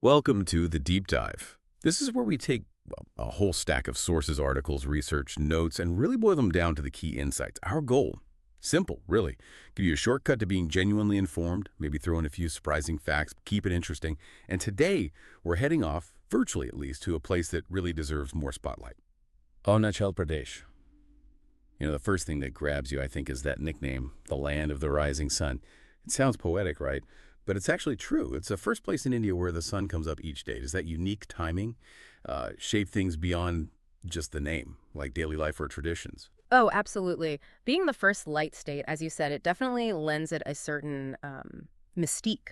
Welcome to The Deep Dive. This is where we take a whole stack of sources, articles, research, notes, and really boil them down to the key insights. Our goal, simple, really. Give you a shortcut to being genuinely informed, maybe throw in a few surprising facts, keep it interesting. And today, we're heading off, virtually at least, to a place that really deserves more spotlight. Arunachal Pradesh. The first thing that grabs you, I think, is that nickname, the land of the rising sun. It sounds poetic, right? But it's actually true. It's the first place in India where the sun comes up each day. Does that unique timing shape things beyond just the name, like daily life or traditions? Oh, absolutely. Being the first light state, as you said, it definitely lends it a certain mystique.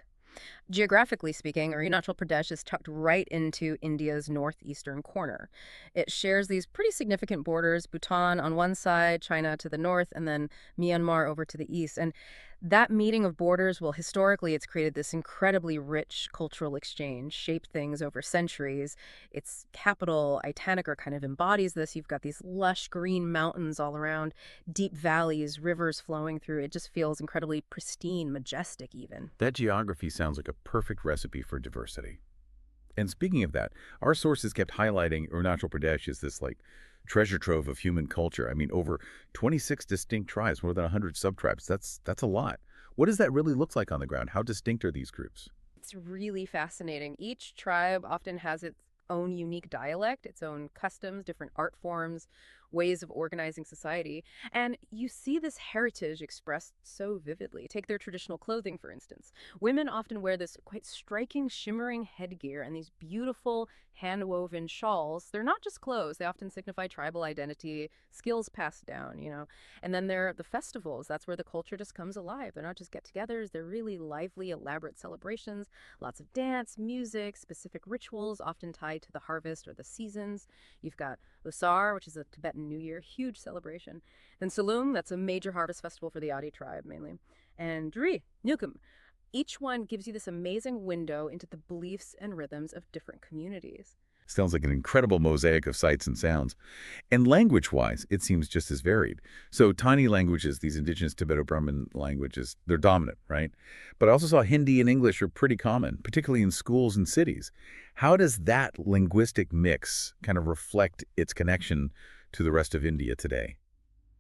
Geographically speaking, Arunachal Pradesh is tucked right into India's northeastern corner. It shares these pretty significant borders, Bhutan on one side, China to the north, and then Myanmar over to the east. And that meeting of borders, well, historically, it's created this incredibly rich cultural exchange, shaped things over centuries. Its capital, Itanagar, kind of embodies this. You've got these lush green mountains all around, deep valleys, rivers flowing through. It just feels incredibly pristine, majestic even. That geography sounds like a perfect recipe for diversity. And speaking of that, our sources kept highlighting Arunachal Pradesh as this treasure trove of human culture. I mean, over 26 distinct tribes, more than 100 subtribes. That's a lot. What does that really look like on the ground? How distinct are these groups? It's really fascinating. Each tribe often has its own unique dialect, its own customs, different art forms, ways of organizing society. And you see this heritage expressed so vividly. Take their traditional clothing, for instance. Women often wear this quite striking, shimmering headgear and these beautiful hand-woven shawls. They're not just clothes. They often signify tribal identity, skills passed down. And then there are the festivals. That's where the culture just comes alive. They're not just get-togethers. They're really lively, elaborate celebrations. Lots of dance, music, specific rituals, often tied to the harvest or the seasons. You've got Lusar, which is a Tibetan New Year, huge celebration. Then Salum, that's a major harvest festival for the Adi tribe mainly. And Dri, Nukum. Each one gives you this amazing window into the beliefs and rhythms of different communities. Sounds like an incredible mosaic of sights and sounds. And language-wise, it seems just as varied. So tiny languages, these indigenous Tibeto-Brahmin languages, they're dominant, right? But I also saw Hindi and English are pretty common, particularly in schools and cities. How does that linguistic mix kind of reflect its connection to the rest of India today?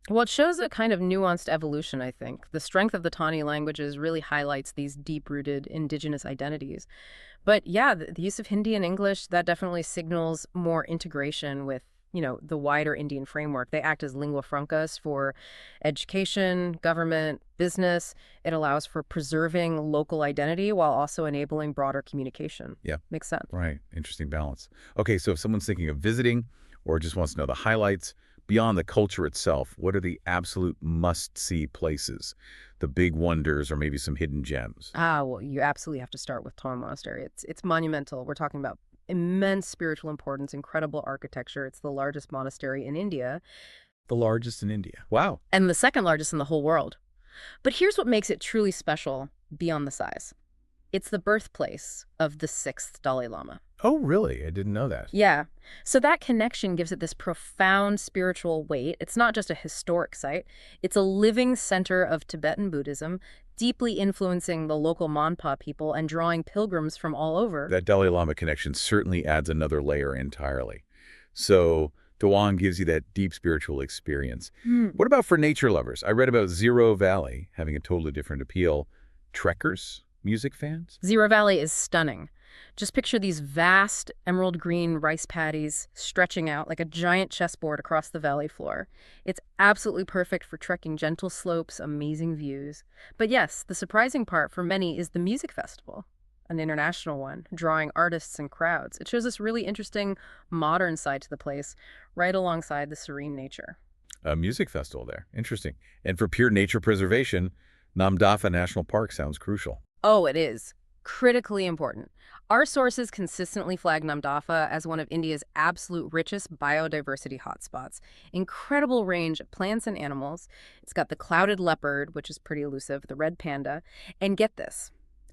Well, it shows a kind of nuanced evolution, I think. The strength of the Tani languages really highlights these deep-rooted indigenous identities. But yeah, the use of Hindi and English, that definitely signals more integration with, the wider Indian framework. They act as lingua francas for education, government, business. It allows for preserving local identity while also enabling broader communication. Yeah. Makes sense. Right. Interesting balance. Okay, so if someone's thinking of visiting or just wants to know the highlights, beyond the culture itself, what are the absolute must-see places? The big wonders or maybe some hidden gems? Well, you absolutely have to start with Town Monastery. It's monumental. We're talking about immense spiritual importance, incredible architecture. It's the largest monastery in India The largest in India. Wow. and the second largest in the whole world. But here's what makes it truly special beyond the size. It's the birthplace of the sixth Dalai Lama. Oh, really? I didn't know that. Yeah. So that connection gives it this profound spiritual weight. It's not just a historic site. It's a living center of Tibetan Buddhism, deeply influencing the local Monpa people and drawing pilgrims from all over. That Dalai Lama connection certainly adds another layer entirely. So Dawang gives you that deep spiritual experience. What about for nature lovers? I read about Zero Valley having a totally different appeal. Trekkers? Music fans? Zero Valley is stunning. Just picture these vast emerald green rice paddies stretching out like a giant chessboard across the valley floor. It's absolutely perfect for trekking gentle slopes, amazing views. But yes, the surprising part for many is the music festival, an international one, drawing artists and crowds. It shows this really interesting modern side to the place, right alongside the serene nature. A music festival there. Interesting. And for pure nature preservation, Namdapha National Park sounds crucial. Oh, it is. Critically important. Our sources consistently flag Namdapha as one of India's absolute richest biodiversity hotspots. Incredible range of plants and animals. It's got the clouded leopard, which is pretty elusive, the red panda, and get this,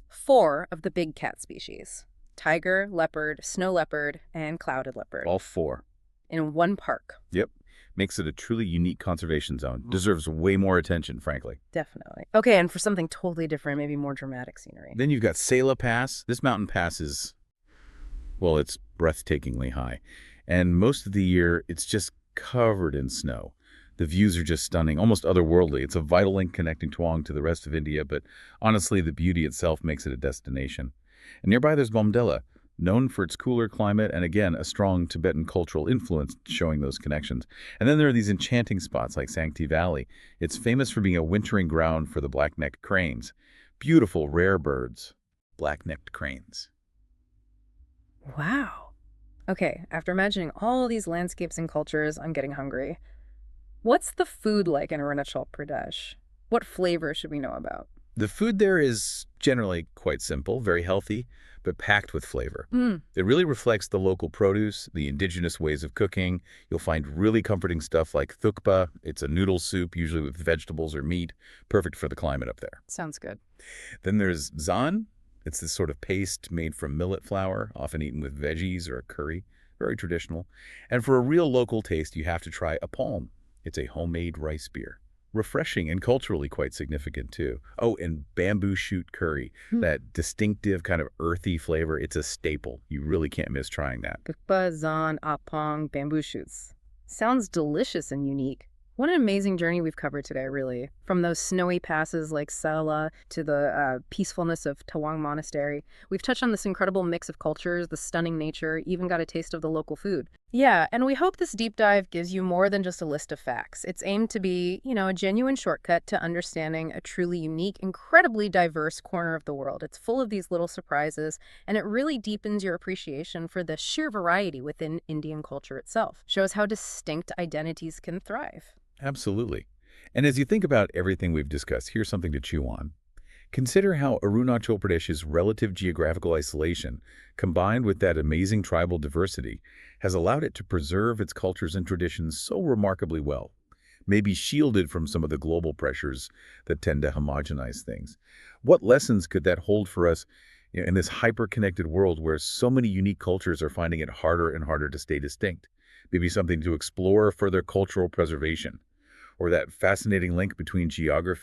4 of the big cat species: tiger, leopard, snow leopard, and clouded leopard. All 4. In one park. Yep. Makes it a truly unique conservation zone. Deserves way more attention, frankly. Definitely. Okay, and for something totally different, maybe more dramatic scenery. Then you've got Sela Pass. This mountain pass is Well, it's breathtakingly high. And most of the year, it's just covered in snow. The views are just stunning, almost otherworldly. It's a vital link connecting Tuong to the rest of India, but honestly, the beauty itself makes it a destination. And nearby, there's Bombdella, known for its cooler climate and, again, a strong Tibetan cultural influence showing those connections. And then there are these enchanting spots like Sancti Valley. It's famous for being a wintering ground for the black-necked cranes. Beautiful, rare birds. Black-necked cranes. Wow. Okay, after imagining all these landscapes and cultures, I'm getting hungry. What's the food like in Arunachal Pradesh? What flavor should we know about? The food there is generally quite simple, very healthy, but packed with flavor. Mm, It really reflects the local produce, the indigenous ways of cooking. You'll find really comforting stuff like thukpa. It's a noodle soup, usually with vegetables or meat, perfect for the climate up there. sounds good. Then there's zaan. It's this sort of paste made from millet flour, often eaten with veggies or a curry. Very traditional. And for a real local taste, you have to try a palm. It's a homemade rice beer. Refreshing and culturally quite significant, too. Oh, and bamboo shoot curry. Hmm. That distinctive kind of earthy flavor. It's a staple. You really can't miss trying that. Bukpa, zan, apong, bamboo shoots. Sounds delicious and unique. What an amazing journey we've covered today, really. From those snowy passes like Sela to the peacefulness of Tawang Monastery. We've touched on this incredible mix of cultures, the stunning nature, even got a taste of the local food. Yeah, and we hope this deep dive gives you more than just a list of facts. It's aimed to be, a genuine shortcut to understanding a truly unique, incredibly diverse corner of the world. It's full of these little surprises, and it really deepens your appreciation for the sheer variety within Indian culture itself. Shows how distinct identities can thrive. Absolutely. And as you think about everything we've discussed, here's something to chew on. Consider how Arunachal Pradesh's relative geographical isolation, combined with that amazing tribal diversity, has allowed it to preserve its cultures and traditions so remarkably well, maybe shielded from some of the global pressures that tend to homogenize things. What lessons could that hold for us, in this hyper-connected world where so many unique cultures are finding it harder and harder to stay distinct? Maybe something to explore further cultural preservation, or that fascinating link between geography